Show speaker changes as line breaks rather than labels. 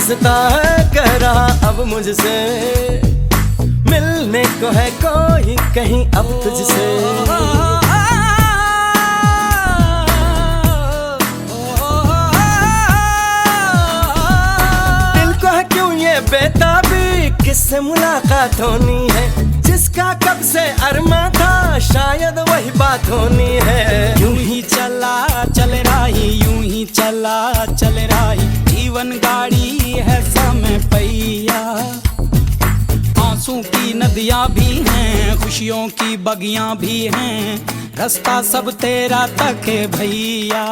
हंसता है कह रहा अब मुझसे, मिलने को है कोई कहीं अब तुझसे। दिल को है क्यों ये बेताबी, किससे मुलाकात होनी है, जिसका कब से अरमा था शायद वही बात होनी है।
यूं ही चला चल रही, यूं ही चला चल रही, जीवन गाड़ी है समय पहिया। आंसू की नदियां भी हैं, खुशियों की बगियां भी हैं, रास्ता सब तेरा तक है भैया।